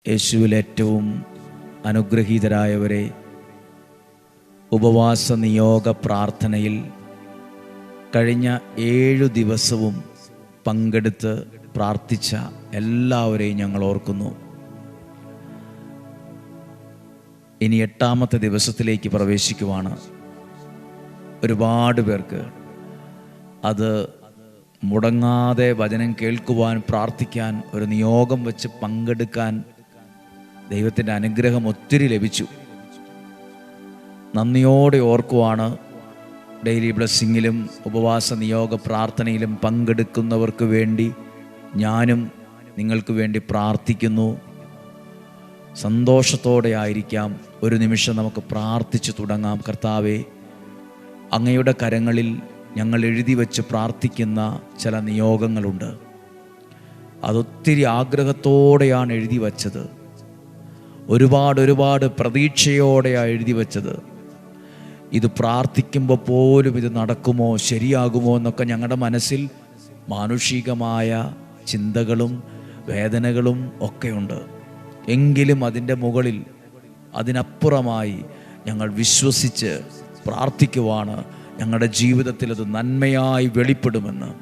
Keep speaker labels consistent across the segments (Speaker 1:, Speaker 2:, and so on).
Speaker 1: യേശുവിൽ ഏറ്റവും അനുഗ്രഹീതരായവരെ, ഉപവാസ നിയോഗ പ്രാർത്ഥനയിൽ കഴിഞ്ഞ 7 ദിവസവും പങ്കെടുത്ത് പ്രാർത്ഥിച്ച എല്ലാവരെയും ഞങ്ങൾ ഓർക്കുന്നു. ഇനി 8ാമത്തെ ദിവസത്തിലേക്ക് പ്രവേശിക്കുവാണ്. ഒരുപാട് പേർക്ക് അത് മുടങ്ങാതെ വചനം കേൾക്കുവാൻ, പ്രാർത്ഥിക്കാൻ, ഒരു നിയോഗം വെച്ച് പങ്കെടുക്കാൻ ദൈവത്തിൻ്റെ അനുഗ്രഹം ഒത്തിരി ലഭിച്ചു. നന്ദിയോടെ ഓർക്കുവാണ്. ഡെയിലി ബ്ലെസ്സിങ്ങിലും ഉപവാസ നിയോഗ പ്രാർത്ഥനയിലും പങ്കെടുക്കുന്നവർക്ക് വേണ്ടി ഞാനും നിങ്ങൾക്ക് വേണ്ടി പ്രാർത്ഥിക്കുന്നു. സന്തോഷത്തോടെ ആയിരിക്കാം. ഒരു നിമിഷം നമുക്ക് പ്രാർത്ഥിച്ചു തുടങ്ങാം. കർത്താവേ, അങ്ങയുടെ കരങ്ങളിൽ ഞങ്ങൾ എഴുതി വച്ച് പ്രാർത്ഥിക്കുന്ന ചില നിയോഗങ്ങളുണ്ട്. അതൊത്തിരി ആഗ്രഹത്തോടെയാണ് എഴുതി വച്ചത്. ഒരുപാട് പ്രതീക്ഷയോടെയാണ് എഴുതി വച്ചത്. ഇത് പ്രാർത്ഥിക്കുമ്പോൾ പോലും ഇത് നടക്കുമോ, ശരിയാകുമോ എന്നൊക്കെ ഞങ്ങളുടെ മനസ്സിൽ മാനുഷികമായ ചിന്തകളും വേദനകളും ഒക്കെയുണ്ട്. എങ്കിലും അതിൻ്റെ മുകളിൽ, അതിനപ്പുറമായി ഞങ്ങൾ വിശ്വസിച്ച് പ്രാർത്ഥിക്കുവാണ്. ഞങ്ങളുടെ ജീവിതത്തിൽ അത് നന്മയായി വെളിപ്പെടുമെന്ന്.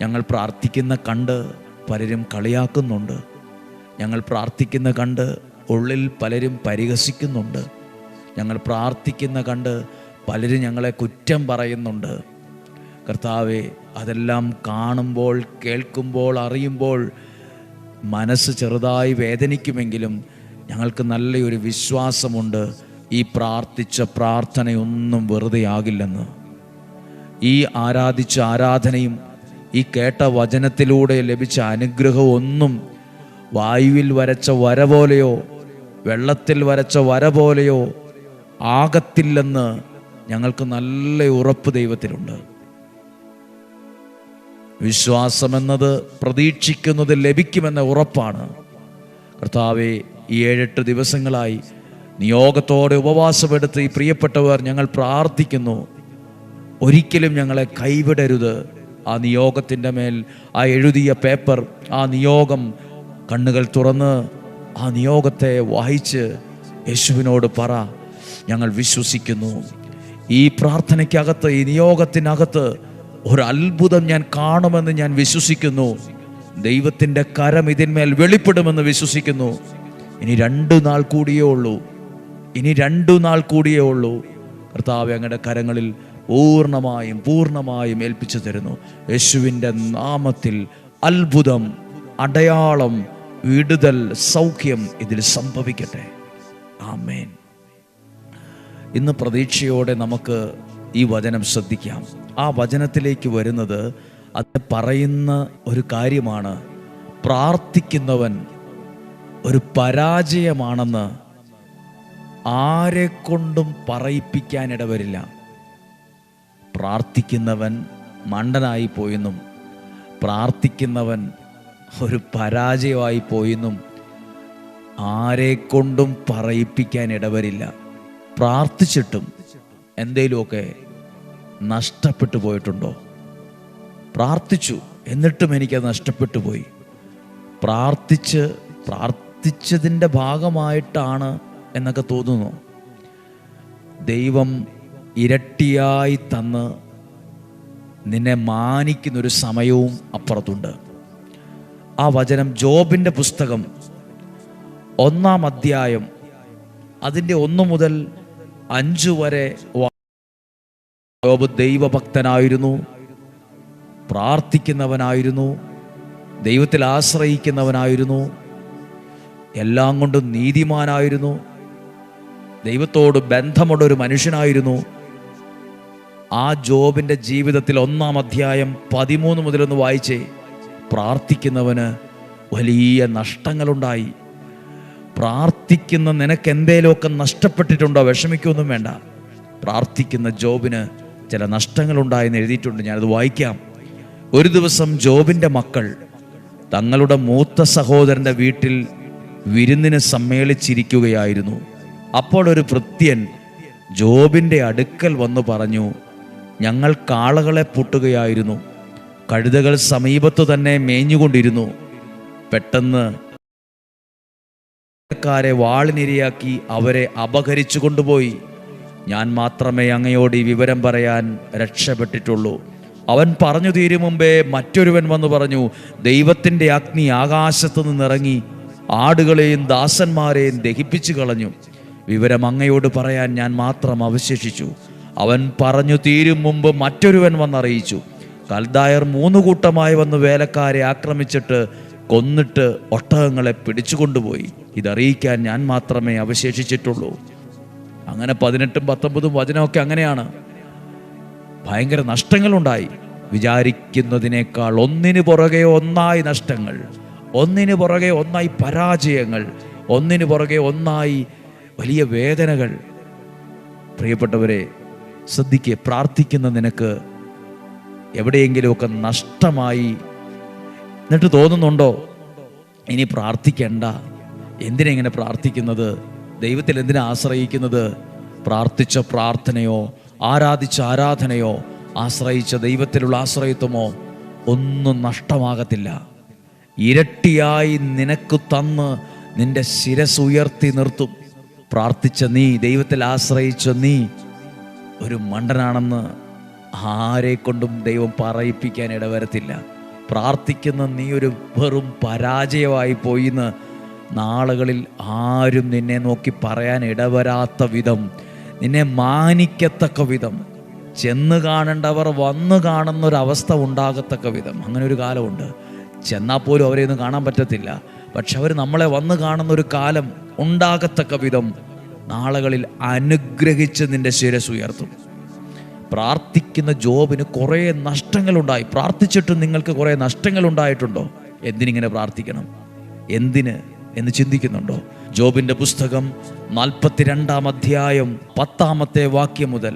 Speaker 1: ഞങ്ങൾ പ്രാർത്ഥിക്കുന്ന കണ്ട് പലരും കളിയാക്കുന്നുണ്ട്. ഞങ്ങൾ പ്രാർത്ഥിക്കുന്ന കണ്ട് ഉള്ളിൽ പലരും പരിഹസിക്കുന്നുണ്ട്. ഞങ്ങൾ പ്രാർത്ഥിക്കുന്ന കണ്ട് പലരും ഞങ്ങളെ കുറ്റം പറയുന്നുണ്ട്. കർത്താവേ, അതെല്ലാം കാണുമ്പോൾ, കേൾക്കുമ്പോൾ, അറിയുമ്പോൾ മനസ്സ് ചെറുതായി വേദനിക്കുമെങ്കിലും ഞങ്ങൾക്ക് നല്ലൊരു വിശ്വാസമുണ്ട്. ഈ പ്രാർത്ഥിച്ച പ്രാർത്ഥനയൊന്നും വെറുതെ ആകില്ലെന്ന്. ഈ ആരാധിച്ച ആരാധനയും ഈ കേട്ട വചനത്തിലൂടെ ലഭിച്ച അനുഗ്രഹവും ഒന്നും വായുവിൽ വരച്ച വര പോലെയോ വെള്ളത്തിൽ വരച്ച വര പോലെയോ ആകത്തില്ലെന്ന് ഞങ്ങൾക്ക് നല്ല ഉറപ്പ് ദൈവത്തിലുണ്ട്. വിശ്വാസമെന്നത് പ്രതീക്ഷിക്കുന്നത് ലഭിക്കുമെന്ന ഉറപ്പാണ്. കർത്താവേ, ഈ 7-8 ദിവസങ്ങളായി നിയോഗത്തോടെ ഉപവാസമെടുത്ത് ഈ പ്രിയപ്പെട്ടവർ ഞങ്ങൾ പ്രാർത്ഥിക്കുന്നു. ഒരിക്കലും ഞങ്ങളെ കൈവിടരുത്. ആ നിയോഗത്തിൻ്റെ മേൽ ആ എഴുതിയ പേപ്പർ, ആ നിയോഗം കണ്ണുകൾ തുറന്ന് ആ നിയോഗത്തെ വായിച്ച് യേശുവിനോട് പറ, ഞങ്ങൾ വിശ്വസിക്കുന്നു. ഈ പ്രാർത്ഥനയ്ക്കകത്ത്, ഈ നിയോഗത്തിനകത്ത് ഒരു അത്ഭുതം ഞാൻ കാണുമെന്ന് ഞാൻ വിശ്വസിക്കുന്നു. ദൈവത്തിൻ്റെ കരം ഇതിന്മേൽ വെളിപ്പെടുമെന്ന് വിശ്വസിക്കുന്നു. ഇനി 2 നാൾ കൂടിയേ ഉള്ളൂ. ഇനി 2 നാൾ കൂടിയേ ഉള്ളൂ. കർത്താവേ, അങ്ങയുടെ കരങ്ങളിൽ പൂർണ്ണമായും ഏൽപ്പിച്ചു തരുന്നു. യേശുവിൻ്റെ നാമത്തിൽ അത്ഭുതം, അടയാളം, വിടുതൽ, സൗഖ്യം ഇതിൽ സംഭവിക്കട്ടെ. ആമേൻ. ഇന്ന് പ്രതീക്ഷയോടെ നമുക്ക് ഈ വചനം ശ്രദ്ധിക്കാം. ആ വചനത്തിലേക്ക് വരുന്നത് അത് പറയുന്ന ഒരു കാര്യമാണ്. പ്രാർത്ഥിക്കുന്നവൻ ഒരു പരാജയമാണെന്ന് ആരെക്കൊണ്ടും പറയിപ്പിക്കാൻ ഇടവരില്ല. പ്രാർത്ഥിക്കുന്നവൻ മണ്ടനായി പോയെന്നും പ്രാർത്ഥിക്കുന്നവൻ ഒരു പരാജയമായി പോയെന്നും ആരെക്കൊണ്ടും പറയിപ്പിക്കാൻ ഇടവരില്ല. പ്രാർത്ഥിച്ചിട്ടും എന്തേലുമൊക്കെ നഷ്ടപ്പെട്ടു പോയിട്ടുണ്ടോ? പ്രാർത്ഥിച്ചു, എന്നിട്ടും എനിക്കത് നഷ്ടപ്പെട്ടു പോയി. പ്രാർത്ഥിച്ചതിൻ്റെ ഭാഗമായിട്ടാണ് എന്നൊക്കെ തോന്നുന്നു. ദൈവം ഇരട്ടിയായി തന്ന് നിന്നെ മാനിക്കുന്നൊരു സമയവും അപ്പുറത്തുണ്ട്. ആ വചനം ജോബിൻ്റെ പുസ്തകം 1-ാം അധ്യായം അതിൻ്റെ 1 മുതൽ 5 വരെ. ജോബ് ദൈവഭക്തനായിരുന്നു, പ്രാർത്ഥിക്കുന്നവനായിരുന്നു, ദൈവത്തിൽ ആശ്രയിക്കുന്നവനായിരുന്നു, എല്ലാം കൊണ്ടും നീതിമാനായിരുന്നു, ദൈവത്തോട് ബന്ധമുള്ളൊരു മനുഷ്യനായിരുന്നു. ആ ജോബിൻ്റെ ജീവിതത്തിൽ 1-ാം അധ്യായം 13 മുതലൊന്ന് വായിച്ചേ. പ്രാർത്ഥിക്കുന്നവന് വലിയ നഷ്ടങ്ങളുണ്ടായി. പ്രാർത്ഥിക്കുന്ന നിനക്ക് എന്തേലുമൊക്കെ നഷ്ടപ്പെട്ടിട്ടുണ്ടോ? വിഷമിക്കൊന്നും വേണ്ട. പ്രാർത്ഥിക്കുന്ന ജോബിന് ചില നഷ്ടങ്ങളുണ്ടായെന്ന് എഴുതിയിട്ടുണ്ട്. ഞാനത് വായിക്കാം. ഒരു ദിവസം ജോബിൻ്റെ മക്കൾ തങ്ങളുടെ മൂത്ത സഹോദരൻ്റെ വീട്ടിൽ വിരുന്നിന് സമ്മേളിച്ചിരിക്കുകയായിരുന്നു. അപ്പോൾ ഒരു ഭൃത്യൻ ജോബിൻ്റെ അടുക്കൽ വന്നു പറഞ്ഞു, ഞങ്ങൾ കാളകളെ പൂട്ടുകയായിരുന്നു. കഴുതകൾ സമീപത്തു തന്നെ മേഞ്ഞുകൊണ്ടിരുന്നു. പെട്ടെന്ന് ക്കാരെ വാളിനിരയാക്കി അവരെ അപഹരിച്ചു കൊണ്ടുപോയി. ഞാൻ മാത്രമേ അങ്ങയോട് ഈ വിവരം പറയാൻ രക്ഷപ്പെട്ടിട്ടുള്ളൂ. അവൻ പറഞ്ഞു തീരും മുമ്പേ മറ്റൊരുവൻ വന്നു പറഞ്ഞു, ദൈവത്തിൻ്റെ അഗ്നി ആകാശത്തു നിന്നിറങ്ങി ആടുകളെയും ദാസന്മാരെയും ദഹിപ്പിച്ചു കളഞ്ഞു. വിവരം അങ്ങയോട് പറയാൻ ഞാൻ മാത്രം അവശേഷിച്ചു. അവൻ പറഞ്ഞു തീരും മുമ്പ് മറ്റൊരുവൻ വന്നറിയിച്ചു, കൽദായർ 3 കൂട്ടമായി വന്ന് വേലക്കാരെ ആക്രമിച്ചിട്ട് കൊന്നിട്ട് ഒട്ടകങ്ങളെ പിടിച്ചുകൊണ്ടുപോയി. ഇതറിയിക്കാൻ ഞാൻ മാത്രമേ അവശേഷിച്ചിട്ടുള്ളൂ. അങ്ങനെ 18, 19 വചനമൊക്കെ അങ്ങനെയാണ്. ഭയങ്കര നഷ്ടങ്ങളുണ്ടായി. വിചാരിക്കുന്നതിനേക്കാൾ ഒന്നിനു പുറകെ ഒന്നായി നഷ്ടങ്ങൾ, ഒന്നിനു പുറകെ ഒന്നായി പരാജയങ്ങൾ, ഒന്നിനു പുറകെ ഒന്നായി വലിയ വേദനകൾ. പ്രിയപ്പെട്ടവരെ, ശ്രദ്ധിക്കുക. പ്രാർത്ഥിക്കുന്ന നിനക്ക് എവിടെയെങ്കിലുമൊക്കെ നഷ്ടമായി എന്നിട്ട് തോന്നുന്നുണ്ടോ ഇനി പ്രാർത്ഥിക്കണ്ട? എന്തിനെങ്ങനെ പ്രാർത്ഥിക്കുന്നത്? ദൈവത്തിൽ എന്തിനാ ആശ്രയിക്കുന്നത്? പ്രാർത്ഥിച്ച പ്രാർത്ഥനയോ ആരാധിച്ച ആരാധനയോ ആശ്രയിച്ച ദൈവത്തിലുള്ള ആശ്രയത്വമോ ഒന്നും നഷ്ടമാകത്തില്ല. ഇരട്ടിയായി നിനക്ക് തന്ന് നിന്റെ ശിരസ് ഉയർത്തി നിർത്തും. പ്രാർത്ഥിച്ച നീ, ദൈവത്തിൽ ആശ്രയിച്ച നീ ഒരു മണ്ടനാണെന്ന് ആരെക്കൊണ്ടും ദൈവം പറയിപ്പിക്കാൻ ഇടവരത്തില്ല. പ്രാർത്ഥിക്കുന്ന നീ ഒരു വെറും പരാജയമായി പോയിന്ന് നാളുകളിൽ ആരും നിന്നെ നോക്കി പറയാൻ ഇടവരാത്ത വിധം, നിന്നെ മാനിക്കത്തക്ക വിധം, ചെന്ന് കാണേണ്ടവർ വന്ന് കാണുന്നൊരവസ്ഥ ഉണ്ടാകത്തക്ക വിധം. അങ്ങനെ ഒരു കാലമുണ്ട്. ചെന്നാൽ പോലും അവരെയൊന്നും കാണാൻ പറ്റത്തില്ല. പക്ഷെ അവർ നമ്മളെ വന്ന് കാണുന്നൊരു കാലം ഉണ്ടാകത്തക്ക വിധം നാളുകളിൽ അനുഗ്രഹിച്ച് നിന്റെ ശിരസ് ഉയർത്തും. പ്രാർത്ഥിക്കുന്ന ജോബിന് കുറേ നഷ്ടങ്ങളുണ്ടായി. പ്രാർത്ഥിച്ചിട്ടും നിങ്ങൾക്ക് കുറേ നഷ്ടങ്ങളുണ്ടായിട്ടുണ്ടോ? എന്തിനിങ്ങനെ പ്രാർത്ഥിക്കണം? എന്തിന് എന്ന് ചിന്തിക്കുന്നുണ്ടോ? ജോബിന്റെ പുസ്തകം 42-ാം അധ്യായം 10-ാമത്തെ വാക്യം മുതൽ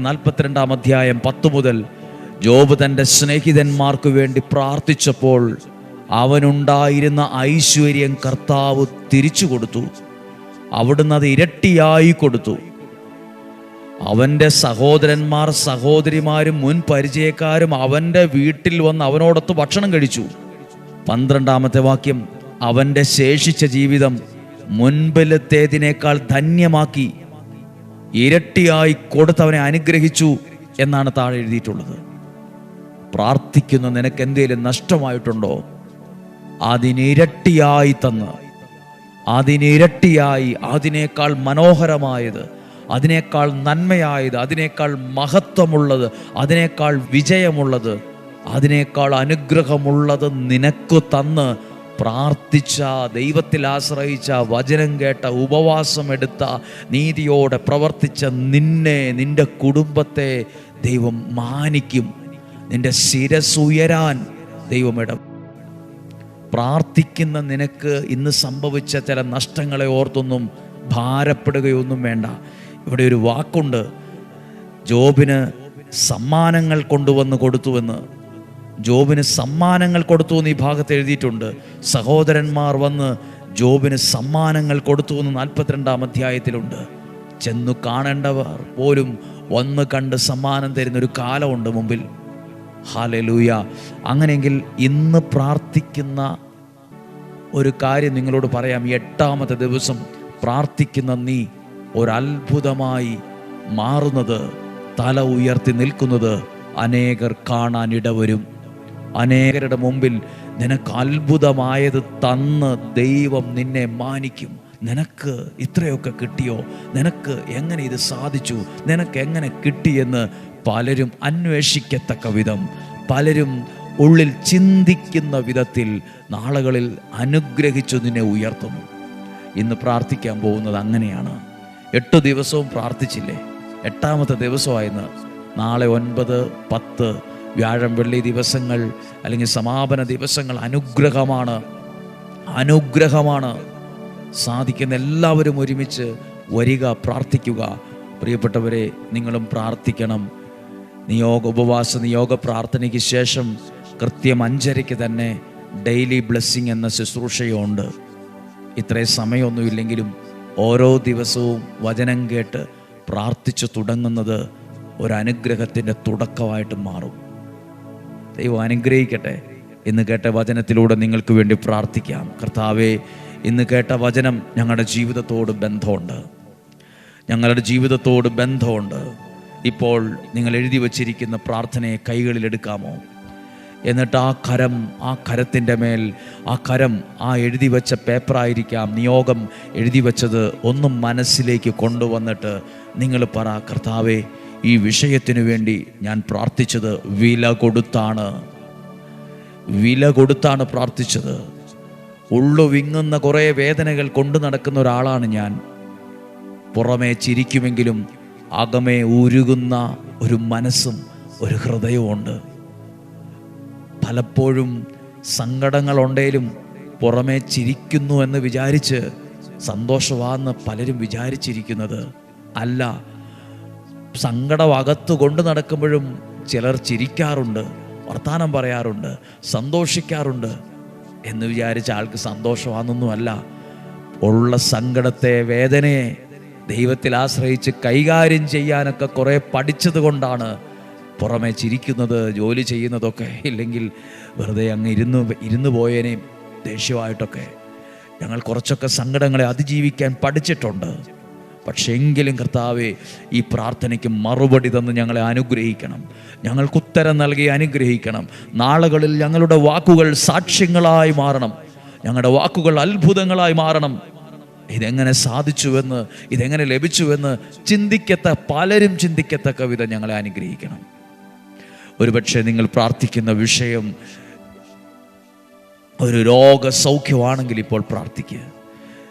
Speaker 1: 42-ാം അധ്യായം 10 മുതൽ ജോബ് തൻ്റെ സ്നേഹിതന്മാർക്ക് വേണ്ടി പ്രാർത്ഥിച്ചപ്പോൾ അവനുണ്ടായിരുന്ന ഐശ്വര്യം കർത്താവ് തിരിച്ചു കൊടുത്തു. അവിടുന്ന് അത് ഇരട്ടിയായി കൊടുത്തു. അവൻ്റെ സഹോദരന്മാർ സഹോദരിമാരും മുൻ പരിചയക്കാരും അവൻ്റെ വീട്ടിൽ വന്ന് അവനോടൊത്ത് ഭക്ഷണം കഴിച്ചു. 12-ാമത്തെ വാക്യം, അവൻ്റെ ശേഷിച്ച ജീവിതം മുൻപിലത്തേതിനേക്കാൾ ധന്യമാക്കി ഇരട്ടിയായി കൊടുത്തവനെ അനുഗ്രഹിച്ചു എന്നാണ് താഴെ എഴുതിയിട്ടുള്ളത്. പ്രാർത്ഥിക്കുന്ന നിനക്ക് എന്തെങ്കിലും നഷ്ടമായിട്ടുണ്ടോ? അതിനിരട്ടിയായി തന്ന്, അതിനിരട്ടിയായി, അതിനേക്കാൾ മനോഹരമായത്, അതിനേക്കാൾ നന്മയായത്, അതിനേക്കാൾ മഹത്വമുള്ളത്, അതിനേക്കാൾ വിജയമുള്ളത്, അതിനേക്കാൾ അനുഗ്രഹമുള്ളത് നിനക്ക് തന്ന് പ്രാർത്ഥിച്ച, ദൈവത്തിൽ ആശ്രയിച്ച, വചനം കേട്ട, ഉപവാസമെടുത്ത, നീതിയോടെ പ്രവർത്തിച്ച നിന്നെ, നിന്റെ കുടുംബത്തെ ദൈവം മാനിക്കും. നിന്റെ ശിരസ് ഉയരാൻ ദൈവം ഇടം. പ്രാർത്ഥിക്കുന്ന നിനക്ക് ഇന്ന് സംഭവിച്ച ചില നഷ്ടങ്ങളെ ഓർത്തൊന്നും ഭാരപ്പെടുകയൊന്നും വേണ്ട. ഇവിടെ ഒരു വാക്കുണ്ട്, ജോബിന് സമ്മാനങ്ങൾ കൊണ്ടുവന്ന് കൊടുത്തുവെന്ന്. ജോബിന് സമ്മാനങ്ങൾ കൊടുത്തു എന്ന് ഈ ഭാഗത്ത് എഴുതിയിട്ടുണ്ട്. സഹോദരന്മാർ വന്ന് ജോബിന് സമ്മാനങ്ങൾ കൊടുത്തു എന്ന് 42-ാം അധ്യായത്തിലുണ്ട്. ചെന്നു കാണേണ്ടവർ പോലും വന്ന് കണ്ട് സമ്മാനം തരുന്നൊരു കാലമുണ്ട് മുമ്പിൽ. ഹല്ലേലൂയ. അങ്ങനെയെങ്കിൽ ഇന്ന് പ്രാർത്ഥിക്കുന്ന ഒരു കാര്യം നിങ്ങളോട് പറയാം. 8-ാമത്തെ ദിവസം പ്രാർത്ഥിക്കുന്ന നീ ഒരത്ഭുതമായി മാറുന്നത്, തല ഉയർത്തി നിൽക്കുന്നത് അനേകർ കാണാനിടവരും. അനേകരുടെ മുമ്പിൽ നിനക്ക് അത്ഭുതമായത് തന്ന് ദൈവം നിന്നെ മാനിക്കും. നിനക്ക് ഇത്രയൊക്കെ കിട്ടിയോ? നിനക്ക് എങ്ങനെ ഇത് സാധിച്ചു? നിനക്ക് എങ്ങനെ കിട്ടിയെന്ന് പലരും അന്വേഷിക്കത്തക്ക വിധം, പലരും ഉള്ളിൽ ചിന്തിക്കുന്ന വിധത്തിൽ നാളുകളിൽ അനുഗ്രഹിച്ചു നിന്നെ ഉയർത്തും. ഇന്ന് പ്രാർത്ഥിക്കാൻ പോകുന്നത് അങ്ങനെയാണ്. 8 ദിവസവും പ്രാർത്ഥിച്ചില്ലേ? 8-ാമത്തെ ദിവസമായിരുന്നു. നാളെ 9, 10 വ്യാഴം വെള്ളി ദിവസങ്ങൾ അല്ലെങ്കിൽ സമാപന ദിവസങ്ങൾ അനുഗ്രഹമാണ്, അനുഗ്രഹമാണ്. സാധിക്കുന്ന എല്ലാവരും ഒരുമിച്ച് വരിക, പ്രാർത്ഥിക്കുക. പ്രിയപ്പെട്ടവരെ, നിങ്ങളും പ്രാർത്ഥിക്കണം. ഉപവാസ നിയോഗ പ്രാർത്ഥനയ്ക്ക് ശേഷം കൃത്യം 5:30 തന്നെ ഡെയിലി ബ്ലെസ്സിങ് എന്ന ശുശ്രൂഷയുണ്ട്. ഇത്രയും സമയമൊന്നുമില്ലെങ്കിലും ഓരോ ദിവസവും വചനം കേട്ട് പ്രാർത്ഥിച്ചു തുടങ്ങുന്നത് ഒരനുഗ്രഹത്തിൻ്റെ തുടക്കമായിട്ട് മാറും. ദൈവം അനുഗ്രഹിക്കട്ടെ. ഇന്ന് കേട്ട വചനത്തിലൂടെ നിങ്ങൾക്ക് വേണ്ടി പ്രാർത്ഥിക്കാം. കർത്താവേ, ഇന്ന് കേട്ട വചനം ഞങ്ങളുടെ ജീവിതത്തോട് ബന്ധമുണ്ട്, ഞങ്ങളുടെ ജീവിതത്തോട് ബന്ധമുണ്ട്. ഇപ്പോൾ നിങ്ങൾ എഴുതി വച്ചിരിക്കുന്ന പ്രാർത്ഥനയെ കൈകളിലെടുക്കാമോ? എന്നിട്ട് ആ കരത്തിൻ്റെ മേൽ, ആ കരം ആ എഴുതി വെച്ച പേപ്പറായിരിക്കാം, നിയോഗം എഴുതി വെച്ചത് ഒന്നും മനസ്സിലേക്ക് കൊണ്ടുവന്നിട്ട് നിങ്ങൾ പറ, കർത്താവേ, ഈ വിഷയത്തിനു വേണ്ടി ഞാൻ പ്രാർത്ഥിച്ചത് വില കൊടുത്താണ് പ്രാർത്ഥിച്ചത്. ഉള്ളു വിങ്ങുന്ന കുറേ വേദനകൾ കൊണ്ടു നടക്കുന്ന ഒരാളാണ് ഞാൻ. പുറമേ ചിരിക്കുമെങ്കിലും അകമേ ഉരുകുന്ന ഒരു മനസ്സും ഒരു ഹൃദയവുമുണ്ട്. പലപ്പോഴും സങ്കടങ്ങളുണ്ടേലും പുറമേ ചിരിക്കുന്നു എന്ന് വിചാരിച്ച് സന്തോഷമാണെന്ന് പലരും വിചാരിച്ചിരിക്കുന്നത് അല്ല. സങ്കടം അകത്ത് കൊണ്ട് നടക്കുമ്പോഴും ചിലർ ചിരിക്കാറുണ്ട്, വർത്താനം പറയാറുണ്ട്, സന്തോഷിക്കാറുണ്ട് എന്ന് വിചാരിച്ച ആൾക്ക് സന്തോഷമാണെന്നൊന്നുമല്ല. ഉള്ള സങ്കടത്തെ, വേദനയെ ദൈവത്തിൽ ആശ്രയിച്ച് കൈകാര്യം ചെയ്യാനൊക്കെ കുറേ പഠിച്ചത് കൊണ്ടാണ് പുറമെ ചിരിക്കുന്നത്, ജോലി ചെയ്യുന്നതൊക്കെ. ഇല്ലെങ്കിൽ വെറുതെ അങ്ങ് ഇരുന്ന് പോയേനേയും ദേഷ്യമായിട്ടൊക്കെ. ഞങ്ങൾ കുറച്ചൊക്കെ സങ്കടങ്ങളെ അതിജീവിക്കാൻ പഠിച്ചിട്ടുണ്ട്. പക്ഷേ എങ്കിലും കർത്താവേ, ഈ പ്രാർത്ഥനയ്ക്ക് മറുപടി തന്ന് ഞങ്ങളെ അനുഗ്രഹിക്കണം, ഞങ്ങൾക്ക് ഉത്തരം നൽകി അനുഗ്രഹിക്കണം. നാളുകളിൽ ഞങ്ങളുടെ വാക്കുകൾ സാക്ഷ്യങ്ങളായി മാറണം, ഞങ്ങളുടെ വാക്കുകൾ അത്ഭുതങ്ങളായി മാറണം. ഇതെങ്ങനെ സാധിച്ചുവെന്ന്, ഇതെങ്ങനെ ലഭിച്ചുവെന്ന് പലരും ചിന്തിക്കത്തക്ക വിധം ഞങ്ങളെ അനുഗ്രഹിക്കണം. ഒരുപക്ഷെ നിങ്ങൾ പ്രാർത്ഥിക്കുന്ന വിഷയം ഒരു രോഗസൗഖ്യമാണെങ്കിൽ ഇപ്പോൾ പ്രാർത്ഥിക്കുക.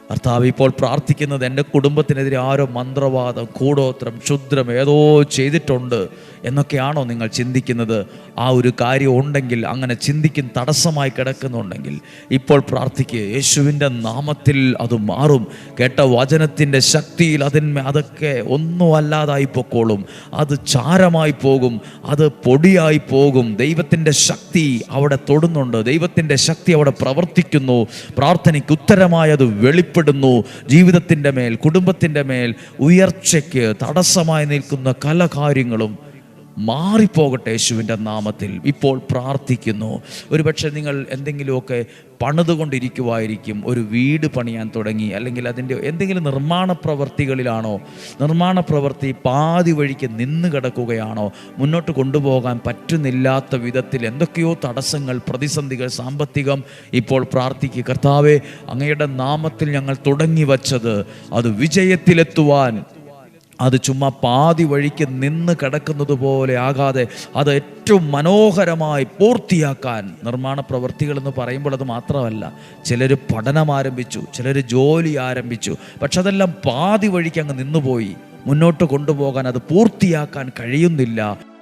Speaker 1: കർത്താവ്, ഇപ്പോൾ പ്രാർത്ഥിക്കുന്നത് എൻ്റെ കുടുംബത്തിനെതിരെ ആരോ മന്ത്രവാദം, കൂടോത്രം, ക്ഷുദ്രം ഏതോ ചെയ്തിട്ടുണ്ട് എന്നൊക്കെയാണോ നിങ്ങൾ ചിന്തിക്കുന്നത്? ആ ഒരു കാര്യം ഉണ്ടെങ്കിൽ, അങ്ങനെ ചിന്തിക്കുന്ന തടസ്സമായി കിടക്കുന്നുണ്ടെങ്കിൽ ഇപ്പോൾ പ്രാർത്ഥിക്കുക. യേശുവിൻ്റെ നാമത്തിൽ അത് മാറും. കേട്ട വചനത്തിൻ്റെ ശക്തിയിൽ അതൊക്കെ ഒന്നും അല്ലാതായി പൊക്കോളും. അത് ചാരമായി പോകും, അത് പൊടിയായി പോകും. ദൈവത്തിൻ്റെ ശക്തി അവിടെ തൊടുന്നുണ്ട്, ദൈവത്തിൻ്റെ ശക്തി അവിടെ പ്രവർത്തിക്കുന്നു. പ്രാർത്ഥനയ്ക്ക് ഉത്തരമായി അത് വെളിപ്പെടുന്നു. ജീവിതത്തിൻ്റെ മേൽ, കുടുംബത്തിൻ്റെ മേൽ ഉയർച്ചയ്ക്ക് തടസ്സമായി നിൽക്കുന്ന പല കാര്യങ്ങളും മാറിപ്പോകട്ടെ യേശുവിൻ്റെ നാമത്തിൽ ഇപ്പോൾ പ്രാർത്ഥിക്കുന്നു. ഒരുപക്ഷെ നിങ്ങൾ എന്തെങ്കിലുമൊക്കെ പണിതുകൊണ്ടിരിക്കുമായിരിക്കും. ഒരു വീട് പണിയാൻ തുടങ്ങി, അല്ലെങ്കിൽ അതിൻ്റെ എന്തെങ്കിലും നിർമ്മാണ പ്രവർത്തികളിലാണോ, നിർമ്മാണ പ്രവൃത്തി പാതി വഴിക്ക് നിന്ന് കിടക്കുകയാണോ, മുന്നോട്ട് കൊണ്ടുപോകാൻ പറ്റുന്നില്ലാത്ത വിധത്തിൽ എന്തൊക്കെയോ തടസ്സങ്ങൾ, പ്രതിസന്ധികൾ, സാമ്പത്തികം. ഇപ്പോൾ പ്രാർത്ഥിക്കുക, കർത്താവേ, അങ്ങയുടെ നാമത്തിൽ ഞങ്ങൾ തുടങ്ങി വച്ചത് അത് വിജയത്തിലെത്തുവാൻ, അത് ചുമ്മാ പാതി വഴിക്ക് നിന്ന് കിടക്കുന്നത് പോലെ ആകാതെ അത് ഏറ്റവും മനോഹരമായി പൂർത്തിയാക്കാൻ. നിർമ്മാണ പ്രവൃത്തികൾ എന്ന് പറയുമ്പോൾ അത് മാത്രമല്ല, ചിലർ പഠനം ആരംഭിച്ചു, ചിലർ ജോലി ആരംഭിച്ചു, പക്ഷെ അതെല്ലാം പാതി വഴിക്ക് അങ്ങ് നിന്നുപോയി. മുന്നോട്ട് കൊണ്ടുപോകാൻ, അത് പൂർത്തിയാക്കാൻ കഴിയുന്നില്ല.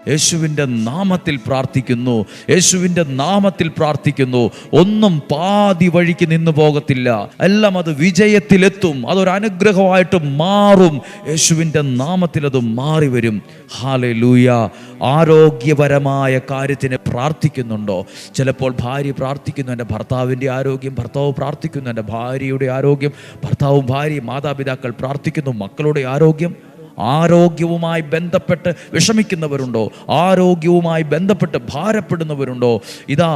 Speaker 1: യേശുവിൻ്റെ നാമത്തിൽ പ്രാർത്ഥിക്കുന്നു, യേശുവിൻ്റെ നാമത്തിൽ പ്രാർത്ഥിക്കുന്നു. ഒന്നും പാതി വഴിക്ക് നിന്ന് പോകത്തില്ല, എല്ലാം അത് വിജയത്തിലെത്തും, അതൊരു അനുഗ്രഹമായിട്ട് മാറും. യേശുവിൻ്റെ നാമത്തിൽ അത് മാറി വരും. ഹല്ലേലൂയ. ആരോഗ്യപരമായ കാര്യത്തിന് പ്രാർത്ഥിക്കുന്നുണ്ടോ? ചിലപ്പോൾ ഭാര്യ പ്രാർത്ഥിക്കുന്നു എൻ്റെ ഭർത്താവിൻ്റെ ആരോഗ്യം, ഭർത്താവ് പ്രാർത്ഥിക്കുന്നു എൻ്റെ ഭാര്യയുടെ ആരോഗ്യം, ഭർത്താവും ഭാര്യയും മാതാപിതാക്കൾ പ്രാർത്ഥിക്കുന്നു മക്കളുടെ ആരോഗ്യം. ആരോഗ്യവുമായി ബന്ധപ്പെട്ട് വിഷമിക്കുന്നവരുണ്ടോ? ആരോഗ്യവുമായി ബന്ധപ്പെട്ട് ഭാരപ്പെടുന്നവരുണ്ടോ? ഇതാ,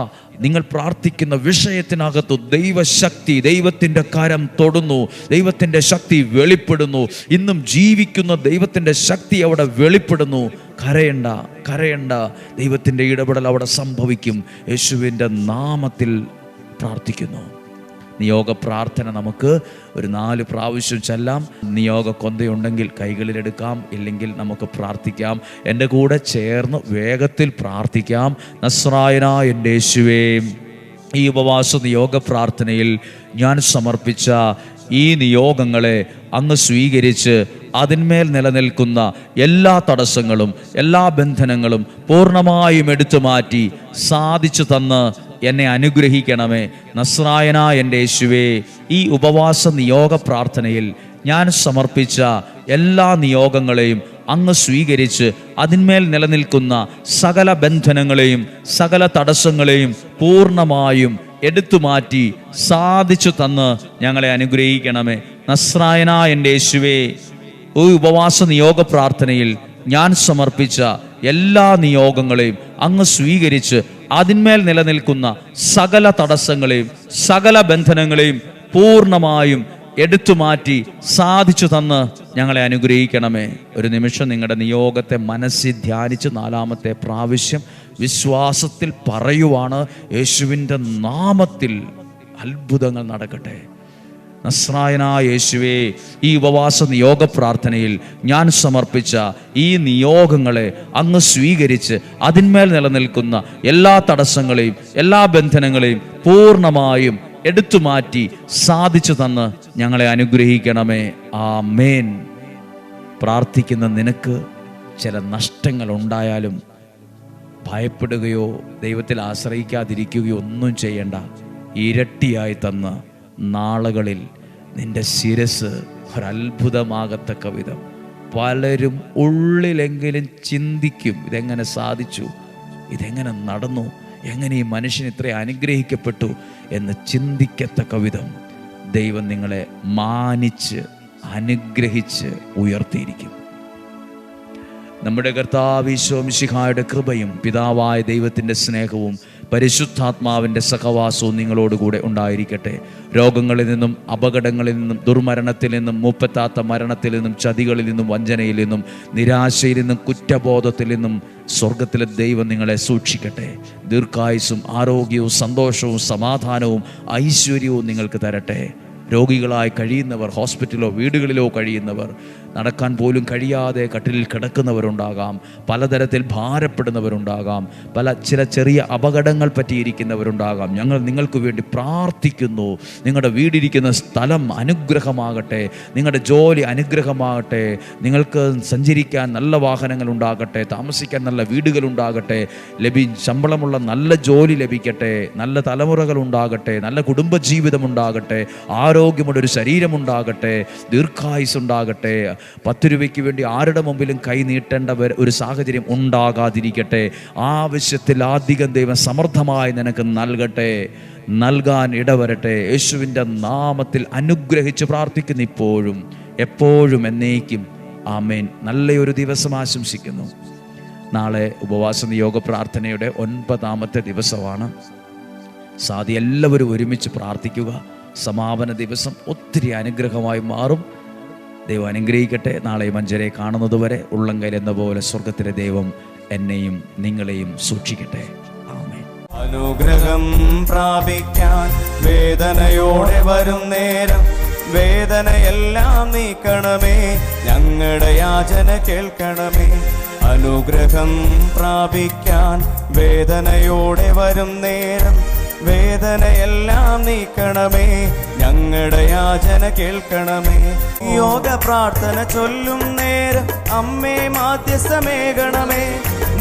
Speaker 1: നിങ്ങൾ പ്രാർത്ഥിക്കുന്ന വിഷയത്തിനകത്ത് ദൈവശക്തി, ദൈവത്തിൻ്റെ കരം തൊടുന്നു, ദൈവത്തിൻ്റെ ശക്തി വെളിപ്പെടുന്നു. ഇന്നും ജീവിക്കുന്ന ദൈവത്തിൻ്റെ ശക്തി അവിടെ വെളിപ്പെടുന്നു. കരയണ്ട, ദൈവത്തിൻ്റെ ഇടപെടൽ അവിടെ സംഭവിക്കും. യേശുവിൻ്റെ നാമത്തിൽ പ്രാർത്ഥിക്കുന്നു. നിയോഗ പ്രാർത്ഥന നമുക്ക് ഒരു 4 പ്രാവശ്യം ചെല്ലാം. നിയോഗ കൊന്തയുണ്ടെങ്കിൽ കൈകളിലെടുക്കാം, ഇല്ലെങ്കിൽ നമുക്ക് പ്രാർത്ഥിക്കാം. എൻ്റെ കൂടെ ചേർന്ന് വേഗത്തിൽ പ്രാർത്ഥിക്കാം. നസ്രായനായ എൻ്റെ യേശുവേ, ഈ ഉപവാസ നിയോഗ പ്രാർത്ഥനയിൽ ഞാൻ സമർപ്പിച്ച ഈ നിയോഗങ്ങളെ അങ്ങ് സ്വീകരിച്ച് അതിന്മേൽ നിലനിൽക്കുന്ന എല്ലാ തടസ്സങ്ങളും, എല്ലാ ബന്ധനങ്ങളും പൂർണ്ണമായും എടുത്തു മാറ്റി സാധിച്ചു തന്ന് എന്നെ അനുഗ്രഹിക്കണമേ. നസ്രായനായ എൻ്റെ യേശുവേ, ഈ ഉപവാസ നിയോഗ പ്രാർത്ഥനയിൽ ഞാൻ സമർപ്പിച്ച എല്ലാ നിയോഗങ്ങളെയും അങ്ങ് സ്വീകരിച്ച് അതിന്മേൽ നിലനിൽക്കുന്ന സകല ബന്ധനങ്ങളെയും സകല തടസ്സങ്ങളെയും പൂർണ്ണമായും എടുത്തു മാറ്റി സാധിച്ചു തന്ന് ഞങ്ങളെ അനുഗ്രഹിക്കണമേ. നസ്രായനായ എൻ്റെ യേശുവേ, ഈ ഉപവാസ നിയോഗ പ്രാർത്ഥനയിൽ ഞാൻ സമർപ്പിച്ച എല്ലാ നിയോഗങ്ങളെയും അങ്ങ് സ്വീകരിച്ച് അതിന്മേൽ നിലനിൽക്കുന്ന സകല തടസ്സങ്ങളെയും സകല ബന്ധനങ്ങളെയും പൂർണ്ണമായും എടുത്തു മാറ്റി സാധിച്ചു തന്ന് ഞങ്ങളെ അനുഗ്രഹിക്കണമേ. ഒരു നിമിഷം നിങ്ങളുടെ നിയോഗത്തെ മനസ്സിൽ ധ്യാനിച്ച് 4-ാമത്തെ പ്രാവശ്യം വിശ്വാസത്തിൽ പറയുവാണ്, യേശുവിൻ്റെ നാമത്തിൽ അത്ഭുതങ്ങൾ നടക്കട്ടെ. നസ്രായനായ യേശുവേ, ഈ ഉപവാസ നിയോഗ പ്രാർത്ഥനയിൽ ഞാൻ സമർപ്പിച്ച ഈ നിയോഗങ്ങളെ അങ്ങ് സ്വീകരിച്ച് അതിന്മേൽ നിലനിൽക്കുന്ന എല്ലാ തടസ്സങ്ങളെയും എല്ലാ ബന്ധനങ്ങളെയും പൂർണ്ണമായും എടുത്തു മാറ്റി സാധിച്ചു തന്ന് ഞങ്ങളെ അനുഗ്രഹിക്കണമേ. ആമേൻ. പ്രാർത്ഥിക്കുന്ന നിനക്ക് ചില നഷ്ടങ്ങൾ ഉണ്ടായാലും ഭയപ്പെടുകയോ ദൈവത്തിൽ ആശ്രയിക്കാതിരിക്കുകയോ ഒന്നും ചെയ്യണ്ട. ഇരട്ടിയായി തന്ന് നാളുകളിൽ നിന്റെ ശിരസ് ഒരത്ഭുതമാകത്തക്ക വിധം പലരും ഉള്ളിലെങ്കിലും ചിന്തിക്കും, ഇതെങ്ങനെ സാധിച്ചു, ഇതെങ്ങനെ നടന്നു, എങ്ങനെ ഈ മനുഷ്യൻ ഇത്ര അനുഗ്രഹിക്കപ്പെട്ടു എന്ന് ചിന്തിക്കത്തക്ക വിധം ദൈവം നിങ്ങളെ മാനിച്ച് അനുഗ്രഹിച്ച് ഉയർത്തിയിരിക്കും. നമ്മുടെ കർത്താവ് ഈശോ മിശിഹായുടെ കൃപയും പിതാവായ ദൈവത്തിൻ്റെ സ്നേഹവും പരിശുദ്ധാത്മാവിൻ്റെ സഹവാസവും നിങ്ങളോടുകൂടെ ഉണ്ടായിരിക്കട്ടെ. രോഗങ്ങളിൽ നിന്നും അപകടങ്ങളിൽ നിന്നും ദുർമരണത്തിൽ നിന്നും മൂപ്പത്താത്ത മരണത്തിൽ നിന്നും ചതികളിൽ നിന്നും വഞ്ചനയിൽ നിന്നും നിരാശയിൽ നിന്നും കുറ്റബോധത്തിൽ നിന്നും സ്വർഗത്തിലെ ദൈവം നിങ്ങളെ സൂക്ഷിക്കട്ടെ. ദീർഘായുസ്സും ആരോഗ്യവും സന്തോഷവും സമാധാനവും ഐശ്വര്യവും നിങ്ങൾക്ക് തരട്ടെ. രോഗികളായി കഴിയുന്നവർ, ഹോസ്പിറ്റലിലോ വീടുകളിലോ കഴിയുന്നവർ, നടക്കാൻ പോലും കഴിയാതെ കട്ടിലിൽ കിടക്കുന്നവരുണ്ടാകാം, പലതരത്തിൽ ഭാരപ്പെടുന്നവരുണ്ടാകാം, ചില ചെറിയ അപകടങ്ങൾ പറ്റിയിരിക്കുന്നവരുണ്ടാകാം. ഞങ്ങൾ നിങ്ങൾക്ക് വേണ്ടി പ്രാർത്ഥിക്കുന്നു. നിങ്ങളുടെ വീടിരിക്കുന്ന സ്ഥലം അനുഗ്രഹമാകട്ടെ, നിങ്ങളുടെ ജോലി അനുഗ്രഹമാകട്ടെ, നിങ്ങൾക്ക് സഞ്ചരിക്കാൻ നല്ല വാഹനങ്ങൾ ഉണ്ടാകട്ടെ, താമസിക്കാൻ നല്ല വീടുകളുണ്ടാകട്ടെ, ശമ്പളമുള്ള നല്ല ജോലി ലഭിക്കട്ടെ, നല്ല തലമുറകൾ ഉണ്ടാകട്ടെ, നല്ല കുടുംബജീവിതം ഉണ്ടാകട്ടെ, ആരോഗ്യമുള്ള ഒരു ശരീരമുണ്ടാകട്ടെ, ദീർഘായുസ് ഉണ്ടാകട്ടെ. 10 രൂപയ്ക്ക് വേണ്ടി ആരുടെ മുമ്പിലും കൈ നീട്ടേണ്ട ഒരു സാഹചര്യം ഉണ്ടാകാതിരിക്കട്ടെ. ആവശ്യത്തിൽ അധികം ദൈവം സമൃദ്ധമായി നിനക്ക് നൽകാൻ ഇടവരട്ടെ. യേശുവിൻ്റെ നാമത്തിൽ അനുഗ്രഹിച്ച് പ്രാർത്ഥിക്കുന്നു, ഇപ്പോഴും എപ്പോഴും എന്നേക്കും. ആമേൻ. നല്ലൊരു ദിവസം ആശംസിക്കുന്നു. നാളെ ഉപവാസ നിയോഗ പ്രാർത്ഥനയുടെ 9-ാമത്തെ ദിവസമാണ്. എല്ലാവരും ഒരുമിച്ച് പ്രാർത്ഥിക്കുക. സമാപന ദിവസം ഒത്തിരി അനുഗ്രഹമായി മാറും. ദൈവം അനുഗ്രഹിക്കട്ടെ. നാളെ മഞ്ചരെ കാണുന്നതുവരെ ഉള്ളംകൈൽ എന്ന പോലെ സ്വർഗത്തിലെ ദൈവം എന്നെയും നിങ്ങളെയും സൂക്ഷിക്കട്ടെ. ആമേൻ.
Speaker 2: അനുഗ്രഹം പ്രാപിക്കാൻ വേദനയോടെ വരും നേരം വേദനയെല്ലാം നീക്കണമേ, ഞങ്ങളുടെ യാചന കേൾക്കണമേ. അനുഗ്രഹം പ്രാപിക്കാൻ വേദനയോടെ വരും നേരം വേദനയെല്ലാം നീക്കണമേ, ഞങ്ങളുടെ യാചന കേൾക്കണമേ. യോഗ പ്രാർത്ഥന ചൊല്ലും നേരം അമ്മേ മാധ്യസ്ഥമേകണമേ.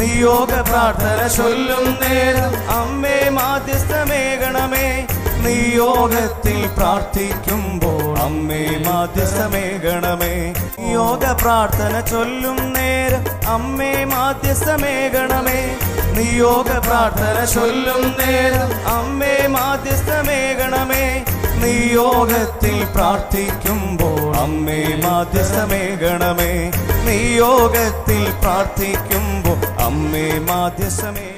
Speaker 2: നിയോഗ പ്രാർത്ഥന ചൊല്ലും നേരം അമ്മേ മാധ്യസ്ഥമേകണമേ. നിയോഗത്തിൽ പ്രാർത്ഥിക്കുമ്പോൾ അമ്മേ മാധ്യസ്ഥമേകണമേ. യോഗ പ്രാർത്ഥന ചൊല്ലും നേരം അമ്മേ മാധ്യസ്ഥമേകണമേ. നിയോഗ പ്രാർത്ഥന ചൊല്ലും നേരം അമ്മേ മാധ്യസ്ഥമേകണമേ. നിയോഗത്തിൽ പ്രാർത്ഥിക്കുമ്പോൾ അമ്മേ മാധ്യസ്ഥമേകണമേ. നിയോഗത്തിൽ പ്രാർത്ഥിക്കുമ്പോൾ അമ്മേ മാധ്യസ്ഥമേ